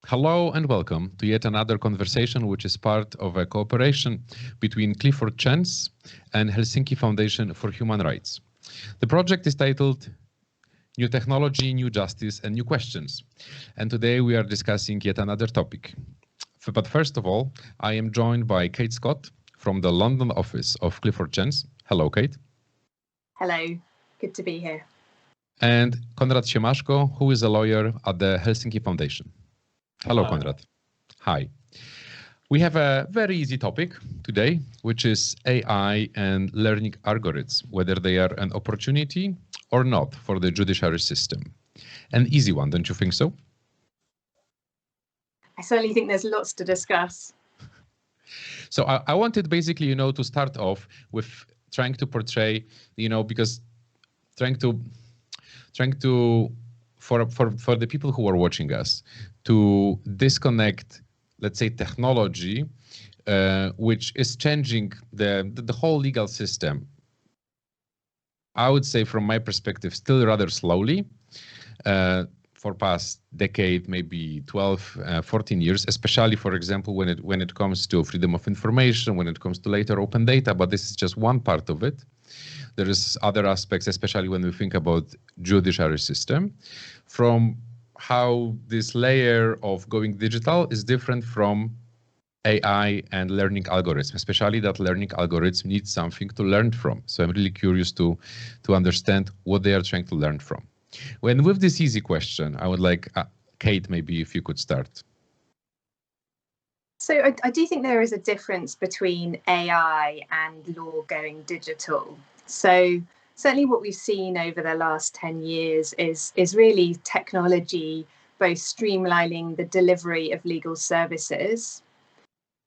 Hello and welcome to yet another conversation which is part of a cooperation between Clifford Chance and Helsińską Foundation for Human Rights. The project is titled New Technology, New Justice and New Questions. And today we are discussing yet another topic. But first of all, I am joined by Kate Scott from the London office of Clifford Chance. Hello, Kate. Hello, good to be here. And Konrad Siemaszko, who is a lawyer at the Helsińską Foundation. Hello, Konrad. Hi. We have a very easy topic today, which is AI and learning algorithms, whether they are an opportunity or not for the judiciary system. An easy one, don't you think so? I certainly think there's lots to discuss. So I wanted basically, to start off with trying to portray, because trying to for the people who are watching us to disconnect, let's say, technology, which is changing the whole legal system. I would say, from my perspective, still rather slowly for past decade, maybe 12, 14 years, especially, for example, when it comes to freedom of information, when it comes to later open data, but this is just one part of it. There is other aspects, especially when we think about judiciary system, from how this layer of going digital is different from AI and learning algorithms, especially that learning algorithms need something to learn from. So I'm really curious to understand what they are trying to learn from. When with this easy question, I would like, Kate, maybe if you could start. So I do think there is a difference between AI and law going digital. So certainly what we've seen over the last 10 years is really technology both streamlining the delivery of legal services,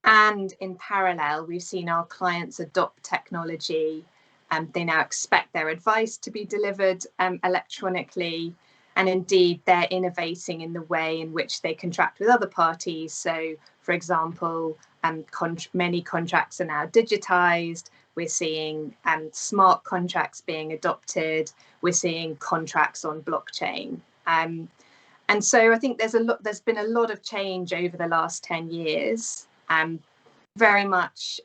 and in parallel, we've seen our clients adopt technology, and they now expect their advice to be delivered electronically. And indeed, they're innovating in the way in which they contract with other parties. So, for example, many contracts are now digitized. We're seeing smart contracts being adopted. We're seeing contracts on blockchain. And so I think there's been a lot of change over the last 10 years, very much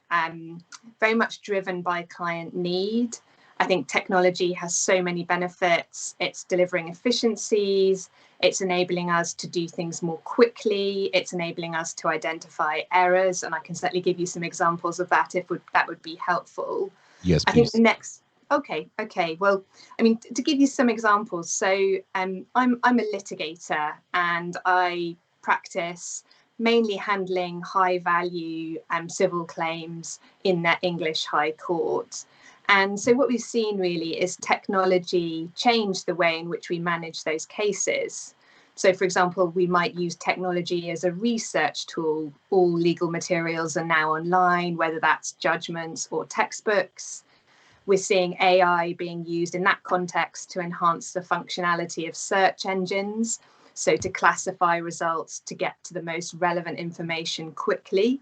driven by client need. I think technology has so many benefits. It's delivering efficiencies. It's enabling us to do things more quickly. It's enabling us to identify errors. And I can certainly give you some examples of that if that would be helpful. Yes, please. I think the next. Okay. Well, I mean, to give you some examples. So I'm a litigator and I practice mainly handling high value civil claims in the English High Court. And so what we've seen really is technology change the way in which we manage those cases. So, for example, we might use technology as a research tool. All legal materials are now online, whether that's judgments or textbooks. We're seeing AI being used in that context to enhance the functionality of search engines. So to classify results, to get to the most relevant information quickly.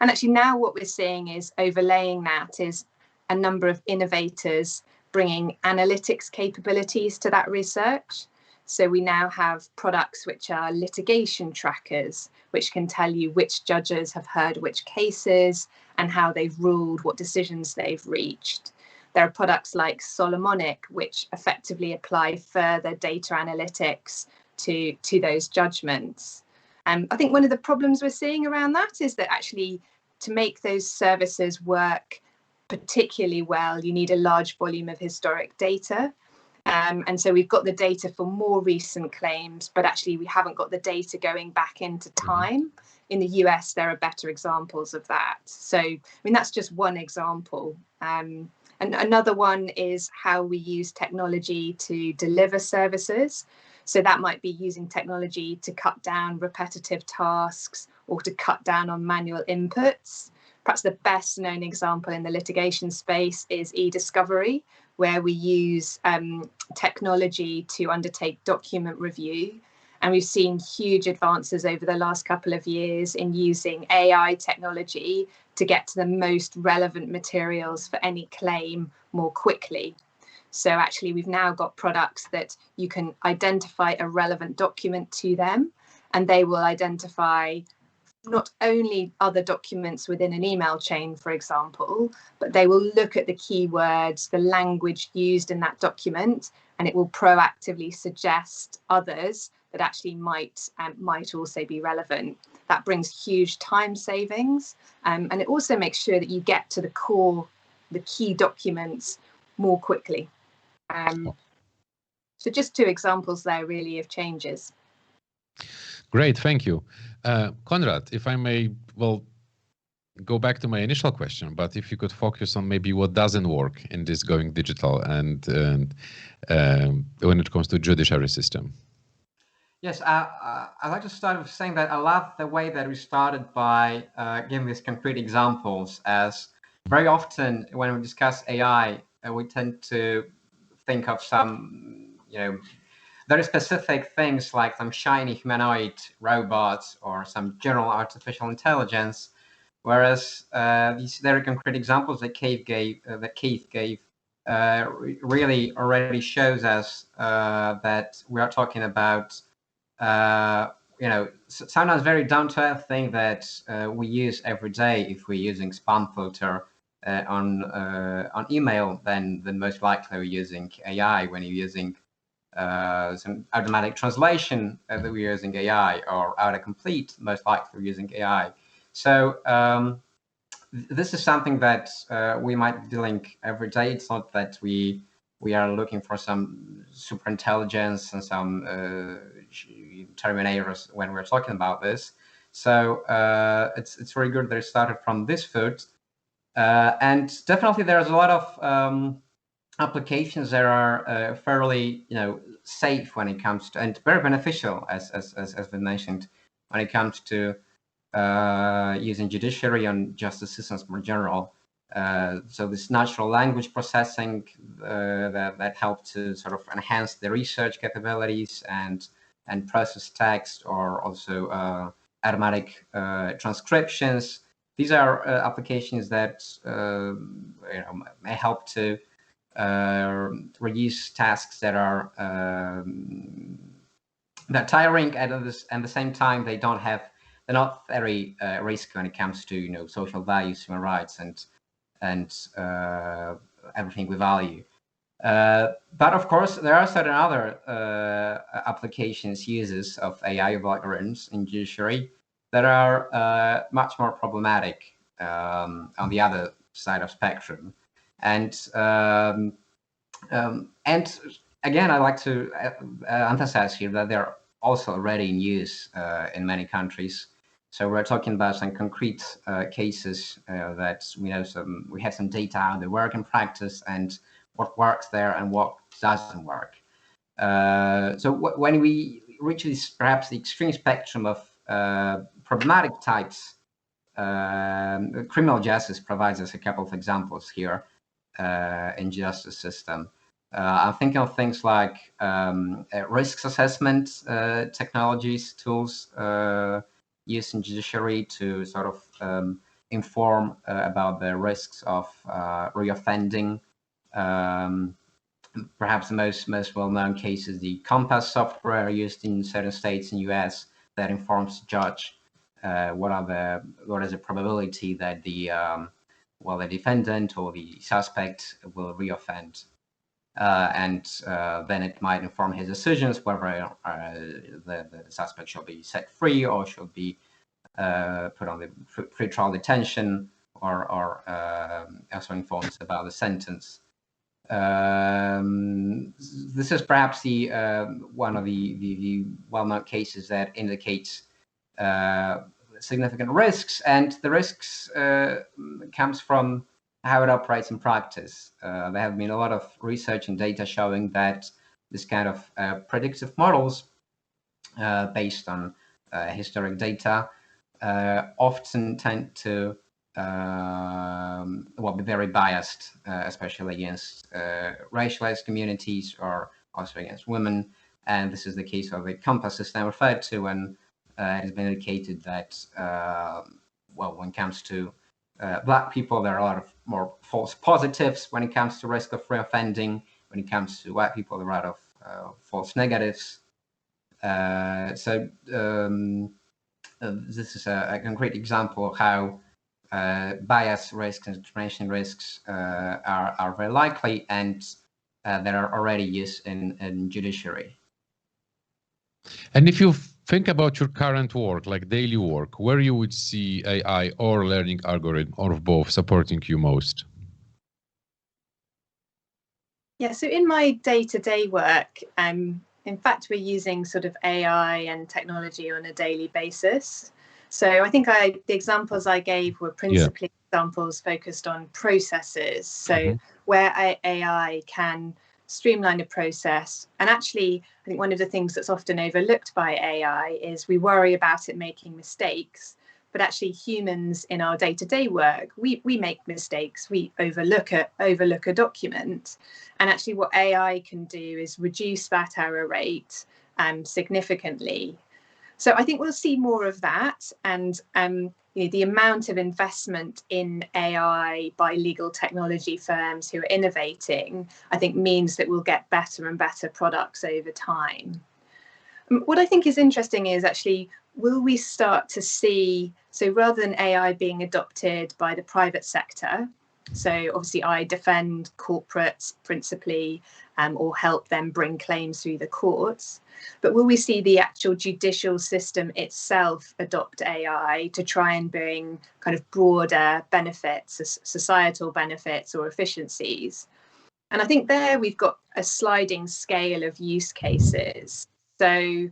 And actually now what we're seeing is overlaying that is a number of innovators bringing analytics capabilities to that research. So we now have products which are litigation trackers, which can tell you which judges have heard which cases and how they've ruled, what decisions they've reached. There are products like Solomonic, which effectively apply further data analytics to those judgments. I think one of the problems we're seeing around that is that actually to make those services work particularly well, you need a large volume of historic data. And so we've got the data for more recent claims, but actually we haven't got the data going back into time. In the US, there are better examples of that. So, I mean, that's just one example. And another one is how we use technology to deliver services. So that might be using technology to cut down repetitive tasks or to cut down on manual inputs. Perhaps the best known example in the litigation space is e-discovery, where we use technology to undertake document review. And we've seen huge advances over the last couple of years in using AI technology to get to the most relevant materials for any claim more quickly. So actually, we've now got products that you can identify a relevant document to them, and they will identify not only other documents within an email chain, for example, but they will look at the keywords, the language used in that document, and it will proactively suggest others that actually might also be relevant. That brings huge time savings, and it also makes sure that you get to the key documents more quickly. So just two examples there really of changes. Great, thank you. Konrad, if I may, well, go back to my initial question, but if you could focus on maybe what doesn't work in this going digital and when it comes to judiciary system. Yes, I'd like to start with saying that I love the way that we started by giving these concrete examples, as very often when we discuss AI, we tend to think of some, very specific things like some shiny humanoid robots or some general artificial intelligence, whereas these very concrete examples that Keith gave, really already shows us that we are talking about, sometimes very down-to-earth thing that we use every day. If we're using spam filter on email, then most likely we're using AI. When you're using some automatic translation, that we're using AI, or autocomplete, most likely we're using AI. So this is something that we might be dealing every day. It's not that we are looking for some super intelligence and some terminators when we're talking about this. So it's very good that it started from this foot. And definitely there's a lot of applications that are fairly, safe when it comes to, and very beneficial, as been mentioned, when it comes to using judiciary and justice systems more general. So this natural language processing that help to sort of enhance the research capabilities and process text, or also automatic transcriptions. These are applications that may help to reduce tasks that are tiring, and at the same time they're not very risky when it comes to social values, human rights, and everything we value. But of course, there are certain other applications, uses of AI, of algorithms in judiciary, that are much more problematic on the other side of spectrum. And again, I like to emphasize here that they're also already in use in many countries. So we're talking about some concrete cases that we have some data on the work in practice, and what works there and what doesn't work. So when we reach this, perhaps the extreme spectrum of problematic types, criminal justice provides us a couple of examples here in justice system. I'm thinking of things like risks assessment technologies, tools used in judiciary to sort of inform about the risks of reoffending. Perhaps the most well-known case is the Compass software used in certain states in US that informs the judge what is the probability that the defendant or the suspect will reoffend, and then it might inform his decisions whether the suspect shall be set free or should be put on the pre-trial detention, or also informs about the sentence. This is perhaps the one of the well-known cases that indicates significant risks, and the risks comes from how it operates in practice. There have been a lot of research and data showing that this kind of predictive models based on historic data often tend to be very biased, especially against racialized communities, or also against women. And this is the case of the Compass system referred to, when it has been indicated that, when it comes to Black people, there are a lot of more false positives when it comes to risk of reoffending. When it comes to white people, there are a lot of false negatives. This is a concrete example of how bias risks and discrimination risks are very likely, and that are already used in judiciary. And if you think about your current work, like daily work, where you would see AI or learning algorithm or both supporting you most? Yeah, so in my day-to-day work, in fact, we're using sort of AI and technology on a daily basis. So I think the examples I gave were principally examples focused on processes. So where AI can streamline a process. And actually, I think one of the things that's often overlooked by AI is we worry about it making mistakes. But actually, humans in our day-to-day work, we make mistakes. We overlook a document. And actually, what AI can do is reduce that error rate significantly. So I think we'll see more of that. And the amount of investment in AI by legal technology firms who are innovating, I think means that we'll get better and better products over time. What I think is interesting is actually, will we start to see, so rather than AI being adopted by the private sector, so obviously I defend corporates principally or help them bring claims through the courts, but will we see the actual judicial system itself adopt AI to try and bring kind of broader benefits, societal benefits or efficiencies? And I think there we've got a sliding scale of use cases. So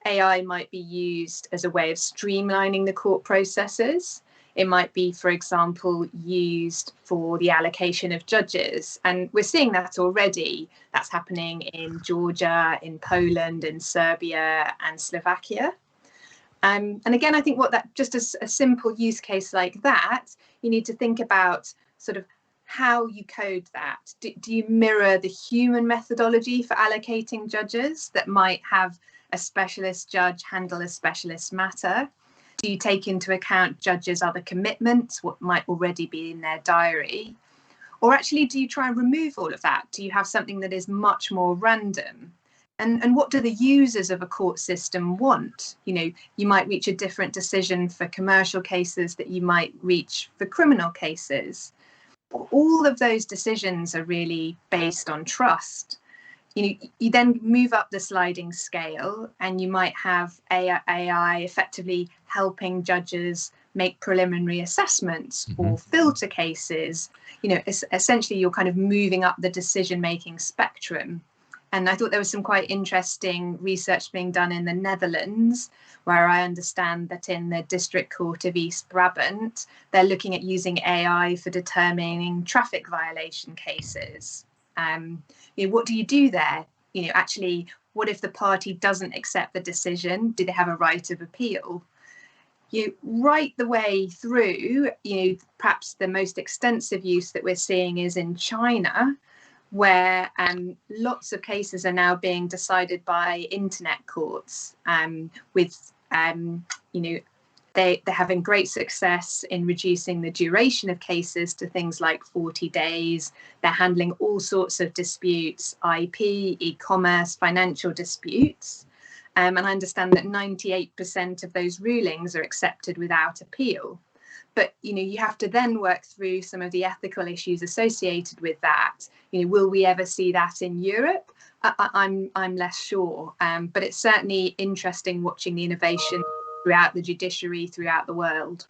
AI might be used as a way of streamlining the court processes. It might be, for example, used for the allocation of judges. And we're seeing that already. That's happening in Georgia, in Poland, in Serbia, and Slovakia. And again, I think just as a simple use case like that, you need to think about sort of how you code that. Do you mirror the human methodology for allocating judges that might have a specialist judge handle a specialist matter? Do you take into account judges' other commitments, what might already be in their diary? Or actually, do you try and remove all of that? Do you have something that is much more random? And what do the users of a court system want? You might reach a different decision for commercial cases that you might reach for criminal cases. All of those decisions are really based on trust. You then move up the sliding scale and you might have AI effectively helping judges make preliminary assessments or filter cases. Essentially you're kind of moving up the decision-making spectrum. And I thought there was some quite interesting research being done in the Netherlands, where I understand that in the District Court of East Brabant, they're looking at using AI for determining traffic violation cases. What do you do there? Actually, what if the party doesn't accept the decision? Do they have a right of appeal? Right the way through, perhaps the most extensive use that we're seeing is in China, where lots of cases are now being decided by internet courts with, they're having great success in reducing the duration of cases to things like 40 days. They're handling all sorts of disputes, IP, e-commerce, financial disputes. And I understand that 98% of those rulings are accepted without appeal. But, you have to then work through some of the ethical issues associated with that. Will we ever see that in Europe? I'm less sure. But it's certainly interesting watching the innovation throughout the judiciary, throughout the world.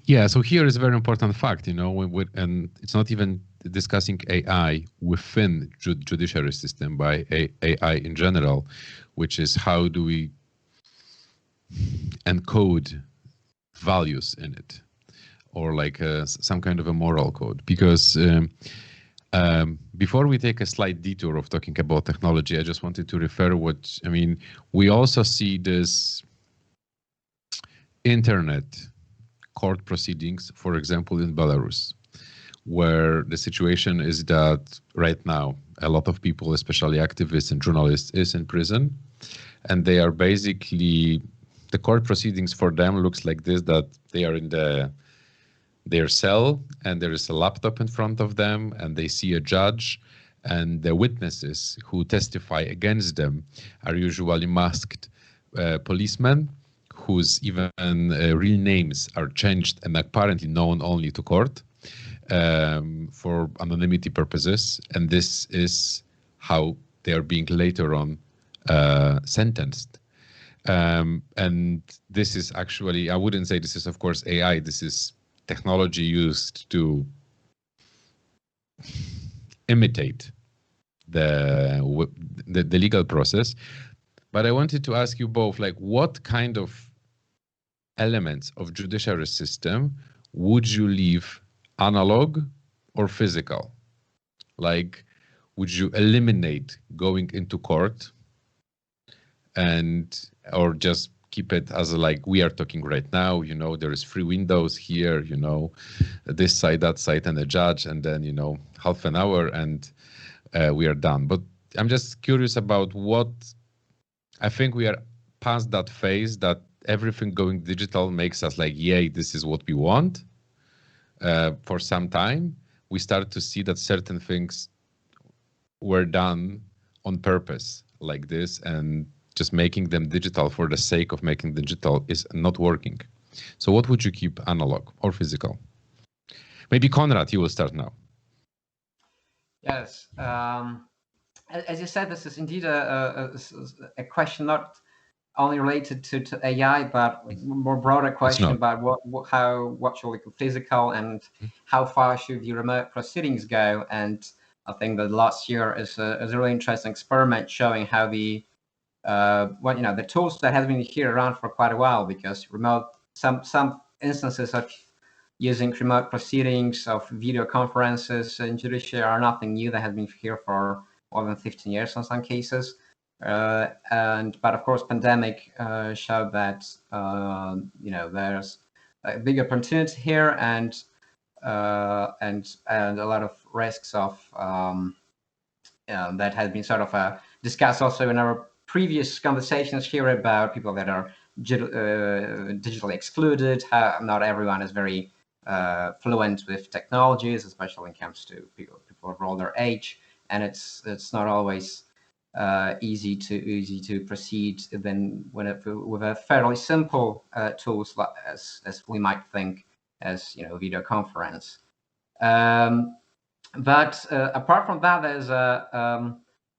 Yeah, so here is a very important fact, and it's not even discussing AI within judiciary system by AI in general, which is how do we encode values in it, or like some kind of a moral code. Because before we take a slight detour of talking about technology, I just wanted to refer we also see this internet court proceedings, for example, in Belarus, where the situation is that right now a lot of people, especially activists and journalists, is in prison, and they are basically, the court proceedings for them looks like this, that they are in their cell and there is a laptop in front of them and they see a judge, and the witnesses who testify against them are usually masked policemen whose even real names are changed and apparently known only to court for anonymity purposes. And this is how they are being later on sentenced. And this is actually, I wouldn't say this is, of course, AI. This is technology used to imitate the legal process. But I wanted to ask you both, like, what kind of elements of judiciary system would you leave analog or physical? Like, would you eliminate going into court and, or just keep it as like we are talking right now, you know, there is 3 windows here, you know, this side, that side, and a judge, and then, you know, half an hour and we are done. But I'm just curious about what, I think we are past that phase that everything going digital makes us like, yay, this is what we want. For some time, we start to see that certain things were done on purpose like this, and just making them digital for the sake of making digital is not working. So what would you keep, analog or physical? Maybe Konrad, you will start now. Yes. As you said, this is indeed a question not only related to AI, but more broader question about what should we call physical and how far should the remote proceedings go. And I think that last year is a really interesting experiment showing how the the tools that have been here around for quite a while, because some instances of using remote proceedings of video conferences in judiciary are nothing new. They have been here for more than 15 years in some cases. But of course, pandemic showed that there's a big opportunity here and a lot of risks of that has been sort of discussed also in our previous conversations here about people that are digitally excluded. How not everyone is very fluent with technologies, especially when it comes to people of older age, and it's not always easy to proceed with a fairly simple tools as we might think, as video conference. But apart from that, there's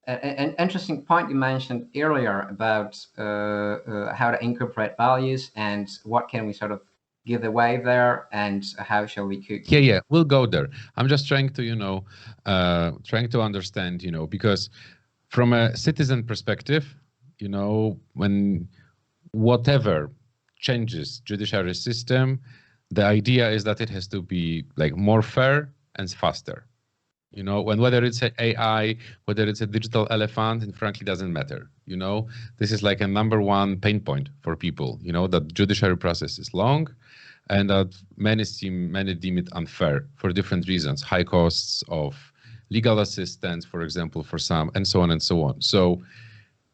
an interesting point you mentioned earlier about how to incorporate values and what can we sort of give away there, and how shall we cook. Yeah, we'll go there. I'm just trying to trying to understand, because from a citizen perspective, when whatever changes judiciary system, the idea is that it has to be like more fair and faster. Whether it's an AI, whether it's a digital elephant, it frankly doesn't matter. This is like a #1 pain point for people, that judiciary process is long and that many deem it unfair for different reasons, high costs of legal assistance, for example, for some, and so on and so on. So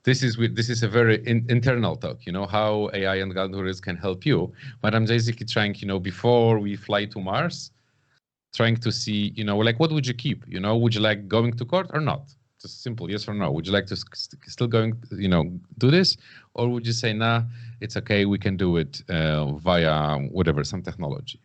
this is a very internal talk, how AI and algorithms can help you. But I'm basically trying, before we fly to Mars, trying to see, like, what would you keep? Would you like going to court or not? Just simple, yes or no. Would you like to still do this? Or would you say, nah, it's okay, we can do it via whatever, some technology?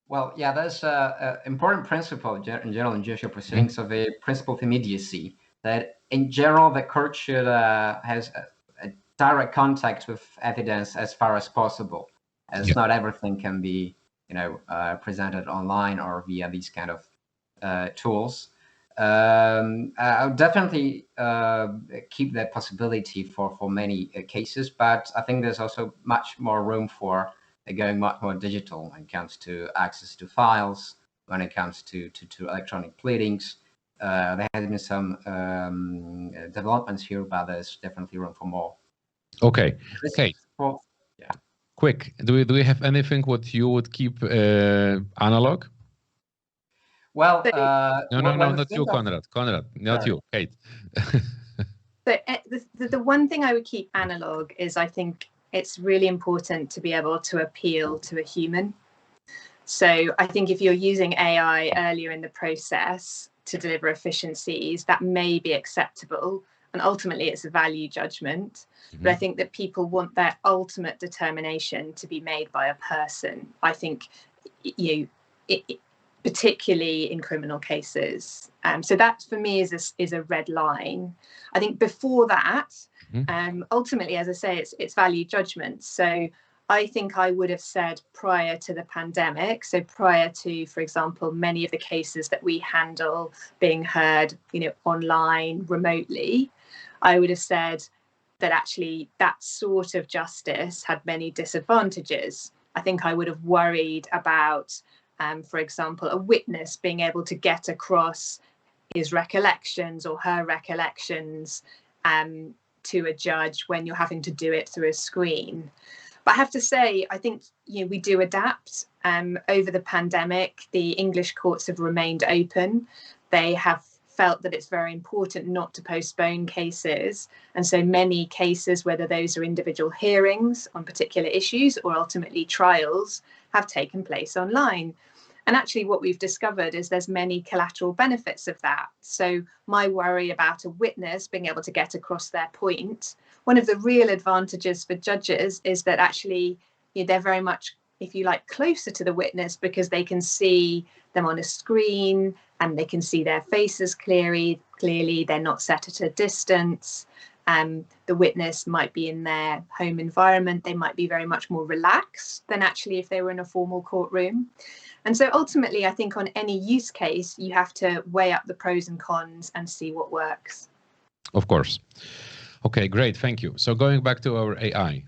Well, yeah, there's an important principle in general in judicial proceedings of a principle of immediacy, that in general, the court should has a direct contact with evidence as far as possible, as not everything can be presented online or via these kind of tools. I'll definitely keep that possibility for many cases, but I think there's also much more room for going much more digital when it comes to access to files, when it comes to electronic pleadings. There has been some developments here, but there's definitely room for more. Okay. Yeah. Quick, do we have anything what you would keep analog? Well, no, not you, Konrad. Konrad, not you, Kate. So the one thing I would keep analog is, I think it's really important to be able to appeal to a human. So I think if you're using AI earlier in the process to deliver efficiencies, that may be acceptable, and ultimately it's a value judgment. But I think that people want their ultimate determination to be made by a person. I think, particularly in criminal cases. So that for me is a red line. I think before that, ultimately, as I say, it's value judgment. So I think I would have said prior to the pandemic, so prior to, for example, many of the cases that we handle being heard, online, remotely, I would have said that actually that sort of justice had many disadvantages. I think I would have worried about, for example, a witness being able to get across his recollections or her recollections to a judge when you're having to do it through a screen. But I have to say, I think we do adapt. Over the pandemic, the English courts have remained open. They have felt that it's very important not to postpone cases. And so many cases, whether those are individual hearings on particular issues or ultimately trials, have taken place online. And actually what we've discovered is there's many collateral benefits of that. So my worry about a witness being able to get across their point, one of the real advantages for judges is that actually they're very much, if you like, closer to the witness because they can see them on a screen and they can see their faces clearly. They're not set at a distance. The witness might be in their home environment. They might be very much more relaxed than actually if they were in a formal courtroom. And so ultimately, I think on any use case, you have to weigh up the pros and cons and see what works. Of course. Okay, great. Thank you. So going back to our AI,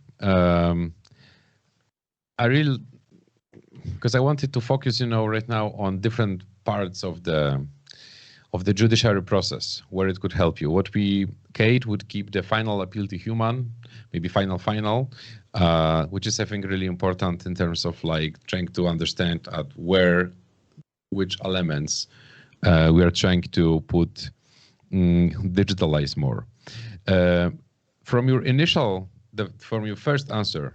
because I wanted to focus, right now on different parts of the judiciary process where it could help you. Kate would keep the final appeal to human, maybe final, which is, I think, really important in terms of trying to understand which elements we are trying to digitalize more. From your first answer,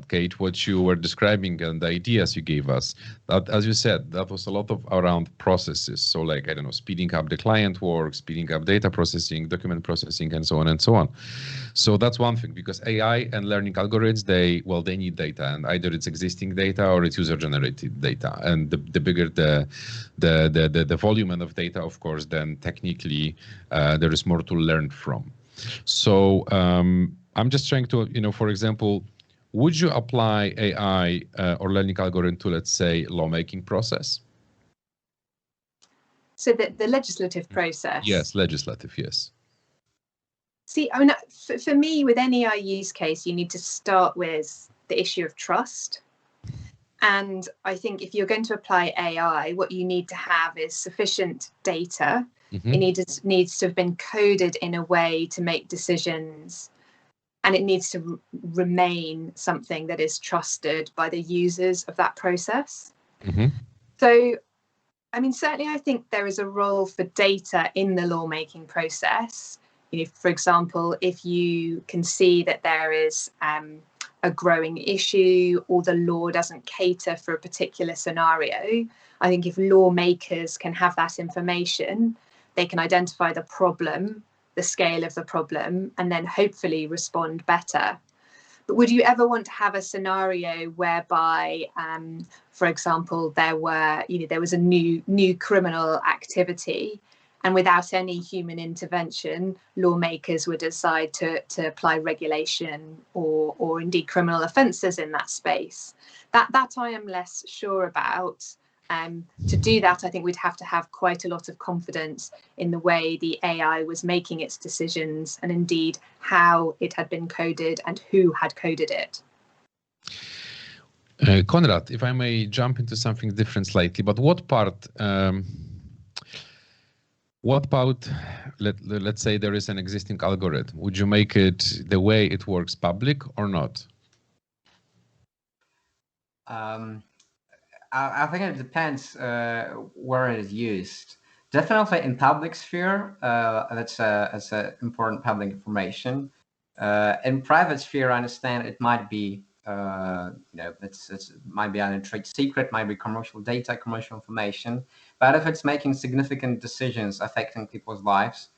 Kate, what you were describing and the ideas you gave us, that, as you said, that was a lot of around processes. So speeding up the client work, speeding up data processing, document processing, and so on and so on. So that's one thing, because AI and learning algorithms, they need data, and either it's existing data or it's user-generated data. And the bigger the volume of data, of course, then technically there is more to learn from. So I'm just trying to, for example, would you apply AI or learning algorithm to, let's say, lawmaking process? So the legislative process? Yes, legislative, yes. See, for me, with any AI use case, you need to start with the issue of trust. And I think if you're going to apply AI, what you need to have is sufficient data. It needs to have been coded in a way to make decisions, and it needs to remain something that is trusted by the users of that process. So, certainly I think there is a role for data in the lawmaking process. For example, if you can see that there is a growing issue or the law doesn't cater for a particular scenario, I think if lawmakers can have that information, they can identify the problem, the scale of the problem, and then hopefully respond better. But would you ever want to have a scenario whereby, for example, there was a new criminal activity, and without any human intervention, lawmakers would decide to apply regulation or indeed criminal offences in that space? That I am less sure about. To do that, I think we'd have to have quite a lot of confidence in the way the AI was making its decisions and indeed how it had been coded and who had coded it. Konrad, if I may jump into something different slightly, but what part, let's say there is an existing algorithm, would you make it the way it works public or not? I think it depends where it is used. Definitely in public sphere, that's important public information. In private sphere, I understand it might be, it might be a trade secret, might be commercial data, commercial information. But if it's making significant decisions affecting people's lives,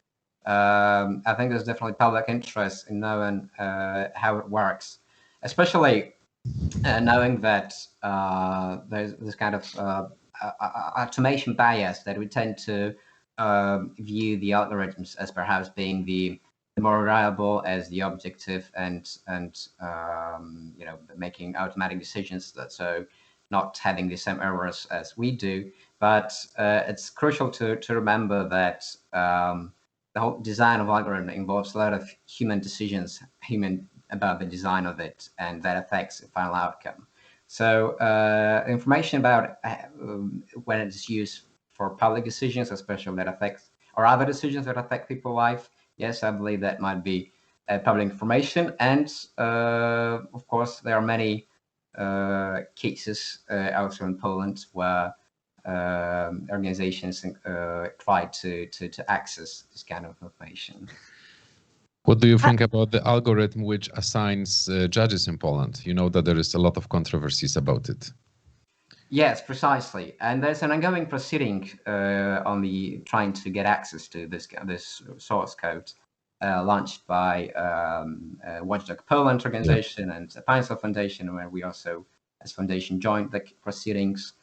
I think there's definitely public interest in knowing how it works, especially knowing that there's this kind of automation bias that we tend to view the algorithms as perhaps being the more reliable, as the objective, and making automatic decisions. So not having the same errors as we do. But it's crucial to remember that the whole design of algorithm involves a lot of human decisions, about the design of it, and that affects the final outcome. So information about when it's used for public decisions, especially that affects, or other decisions that affect people's life, yes, I believe that might be public information. And of course, there are many cases also in Poland where organizations try to access this kind of information. What do you think about the algorithm which assigns judges in Poland? You know that there is a lot of controversies about it. Yes, precisely. And there's an ongoing proceeding on the trying to get access to this source code launched by Watchdog Poland organization and the Państwo Foundation, where we also, as foundation, joined the proceedings.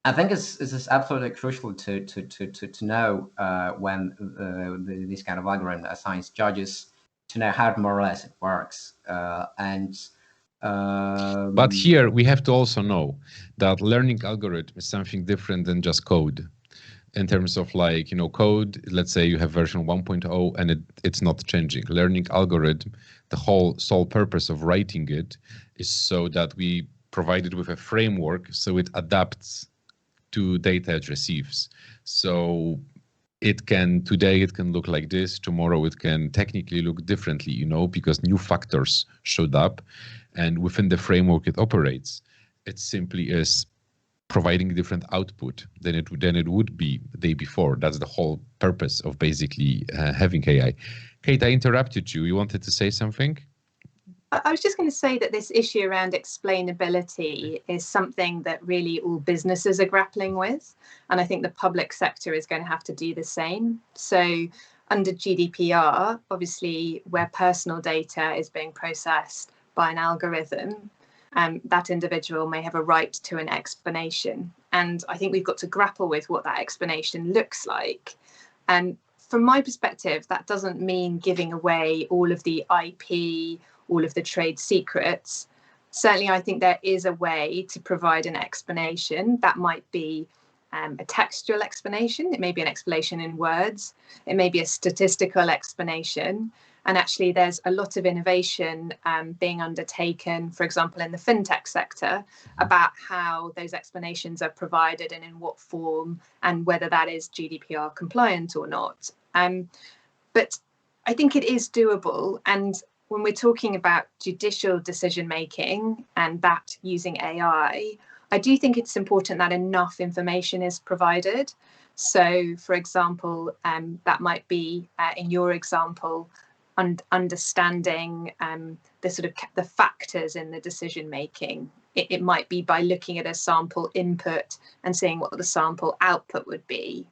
I think it's absolutely crucial to know when this kind of algorithm assigns judges, to know how more or less it works. But here we have to also know that learning algorithm is something different than just code. In terms of code, let's say you have version 1.0 and it's not changing. Learning algorithm, the sole purpose of writing it is so that we provide it with a framework so it adapts to data it receives. So today it can look like this, tomorrow it can technically look differently, because new factors showed up, and within the framework it operates. It simply is providing different output than it would be the day before. That's the whole purpose of basically having AI. Kate, I interrupted you. You wanted to say something? I was just going to say that this issue around explainability is something that really all businesses are grappling with. And I think the public sector is going to have to do the same. So under GDPR, obviously, where personal data is being processed by an algorithm, that individual may have a right to an explanation. And I think we've got to grapple with what that explanation looks like. And from my perspective, that doesn't mean giving away all of the IP, all of the trade secrets. Certainly, I think there is a way to provide an explanation that might be a textual explanation. It may be an explanation in words. It may be a statistical explanation. And actually, there's a lot of innovation being undertaken, for example, in the fintech sector, about how those explanations are provided and in what form, and whether that is GDPR compliant or not. But I think it is doable. And when we're talking about judicial decision making and that using AI, I do think it's important that enough information is provided. So, for example, that might be, in your example, understanding the factors in the decision making. It might be by looking at a sample input and seeing what the sample output would be.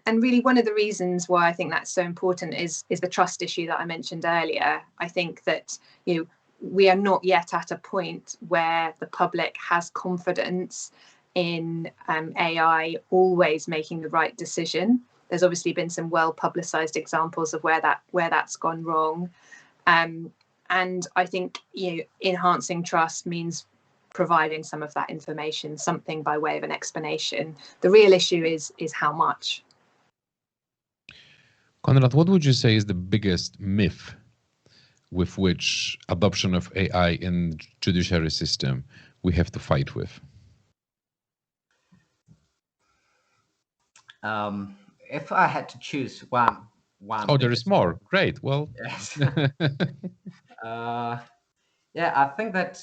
And really, one of the reasons why I think that's so important is the trust issue that I mentioned earlier. I think that we are not yet at a point where the public has confidence in AI always making the right decision. There's obviously been some well-publicized examples of where that's gone wrong, and I think enhancing trust means providing some of that information, something by way of an explanation. The real issue is how much. Konrad, what would you say is the biggest myth with which adoption of AI in judiciary system we have to fight with? If I had to choose one. Oh, there is more. Great. Well, yes. I think that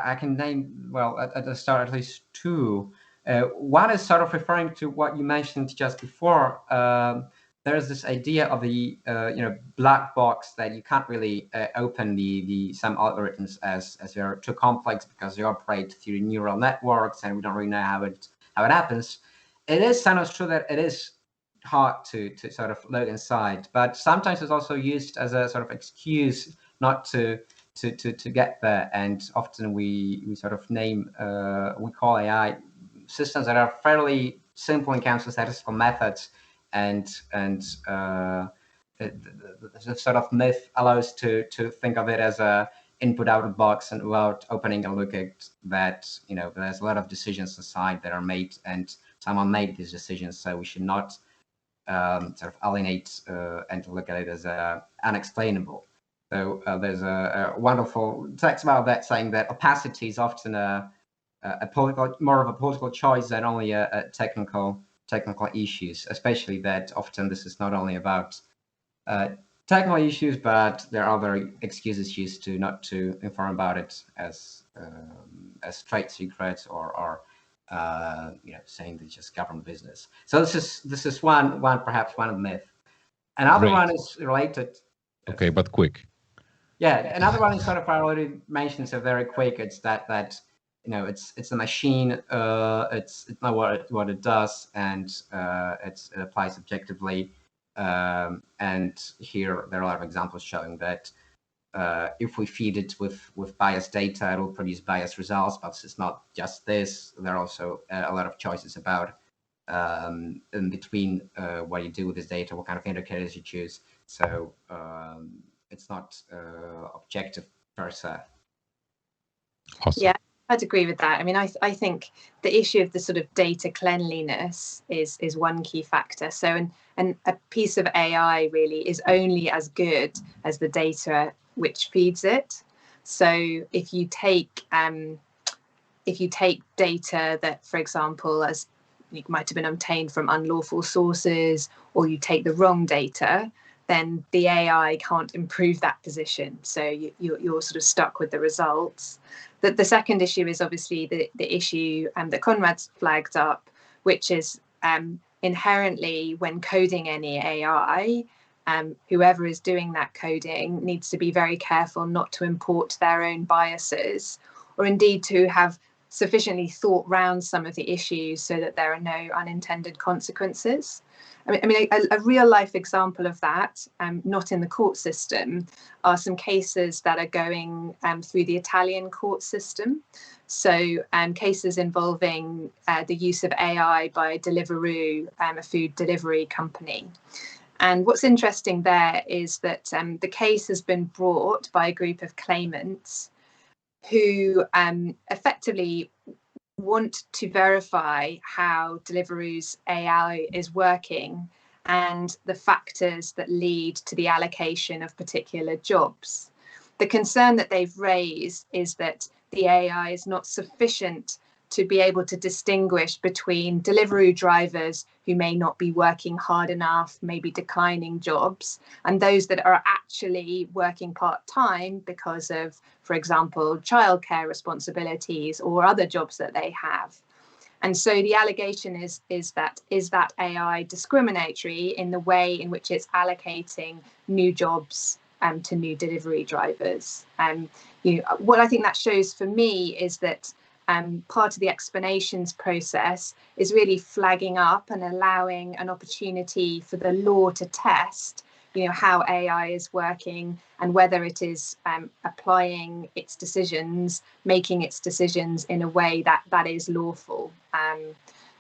I can name, at the start, at least two. One is sort of referring to what you mentioned just before. There's this idea of the black box, that you can't really open some algorithms as they're too complex because they operate through neural networks and we don't really know how it happens. It is sometimes true that it is hard to sort of look inside. But sometimes it's also used as a sort of excuse not to get there. And often we sort of we call AI systems that are fairly simple and count statistical methods, and the sort of myth allows to think of it as a input-output box, and without opening a look at that, there's a lot of decisions inside that are made, and someone made these decisions, so we should not sort of alienate and to look at it as unexplainable. So there's a wonderful text about that, saying that opacity is often more of a political choice than only a technical issues, especially that often this is not only about technical issues, but there are other excuses used not to inform about it as trade secrets or saying it's just government business. So this is one perhaps one of the myth. Another one is related. Okay, but quick. Yeah, another one is sort of I already mentioned, so very quick. It's that it's a machine. It's not what it does, and it applies objectively. And here there are a lot of examples showing that if we feed it with biased data, it will produce biased results. But it's not just this. There are also a lot of choices about in between what you do with this data, what kind of indicators you choose. So it's not objective per se. Awesome. Yeah, I'd agree with that. I mean, I think the issue of the sort of data cleanliness is one key factor. So and a piece of AI really is only as good as the data which feeds it. So if you take data that, for example, as it might have been obtained from unlawful sources, or you take the wrong data, then the AI can't improve that position. So you're sort of stuck with the results. The second issue is obviously the issue that Konrad's flagged up, which is inherently when coding any AI, whoever is doing that coding needs to be very careful not to import their own biases, or indeed to have sufficiently thought round some of the issues so that there are no unintended consequences. I mean, a real life example of that, not in the court system, are some cases that are going through the Italian court system. So cases involving the use of AI by Deliveroo, a food delivery company. And what's interesting there is that the case has been brought by a group of claimants who effectively want to verify how Deliveroo's AI is working and the factors that lead to the allocation of particular jobs. The concern that they've raised is that the AI is not sufficient to be able to distinguish between Deliveroo drivers who may not be working hard enough, maybe declining jobs, and those that are actually working part-time because of, for example, childcare responsibilities or other jobs that they have. And so the allegation is that AI discriminatory in the way in which it's allocating new jobs to new delivery drivers. What I think that shows for me is that part of the explanations process is really flagging up and allowing an opportunity for the law to test, how AI is working and whether it is applying its decisions, making its decisions in a way that is lawful.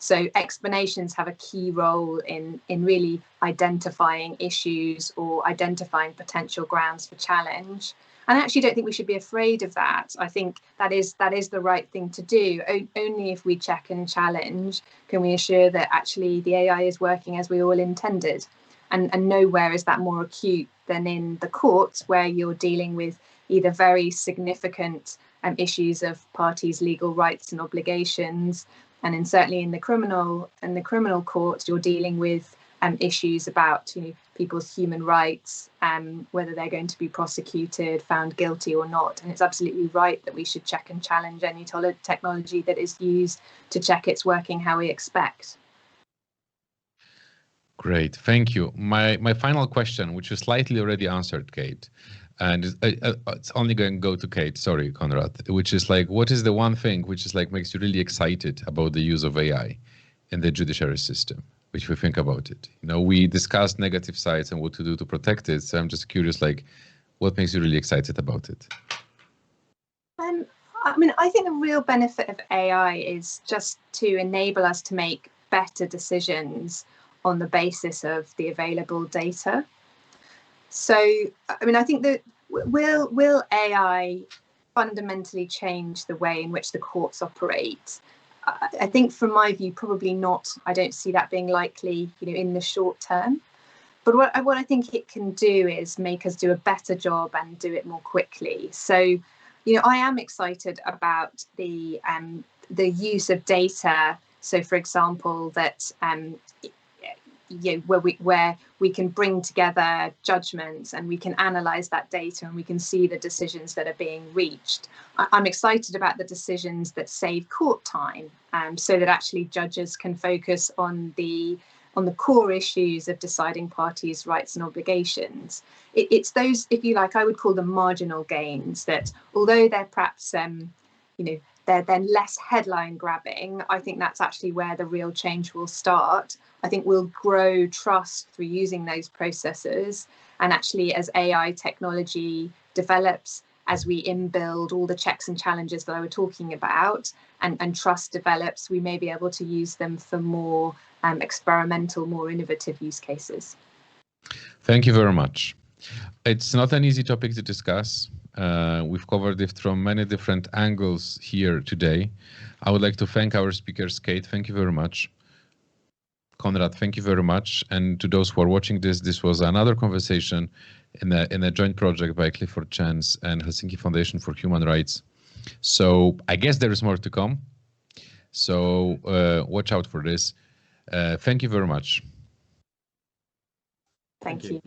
So explanations have a key role in really identifying issues or identifying potential grounds for challenge. And I actually don't think we should be afraid of that. I think that is the right thing to do. Only if we check and challenge can we assure that actually the AI is working as we all intended. And nowhere is that more acute than in the courts, where you're dealing with either very significant issues of parties' legal rights and obligations, and certainly in the criminal court, you're dealing with issues about people's human rights, whether they're going to be prosecuted, found guilty or not. And it's absolutely right that we should check and challenge any technology that is used to check it's working how we expect. Great, thank you. My final question, which was slightly already answered, Kate, and it's only going to go to Kate, sorry, Konrad, which is like, what is the one thing which is like makes you really excited about the use of AI in the judiciary system? which we think about it. You know, we discussed negative sides and what to do to protect it. So I'm just curious, like, what makes you really excited about it? I mean, I think the real benefit of AI is just to enable us to make better decisions on the basis of the available data. So, I mean, I think that will AI fundamentally change the way in which the courts operate? I think from my view, probably not. I don't see that being likely, you know, in the short term. But what I think it can do is make us do a better job and do it more quickly. So, you know, I am excited about the use of data. So, for example, that you know, where we can bring together judgments and we can analyze that data and we can see the decisions that are being reached. I'm excited about the decisions that save court time, so that actually judges can focus on the core issues of deciding parties' rights and obligations. It's those, if you like, I would call them marginal gains that, although they're perhaps, you know, they're then less headline grabbing, I think that's actually where the real change will start. I think we'll grow trust through using those processes. And actually, as AI technology develops, as we inbuild all the checks and challenges that I was talking about, and trust develops, we may be able to use them for more experimental, more innovative use cases. Thank you very much. It's not an easy topic to discuss. We've covered it from many different angles here today. I would like to thank our speakers. Kate, thank you very much. Konrad, thank you very much. And to those who are watching this was another conversation in a joint project by Clifford Chance and Helsinki Foundation for Human Rights. So I guess there is more to come. So watch out for this. Thank you very much. Thank you.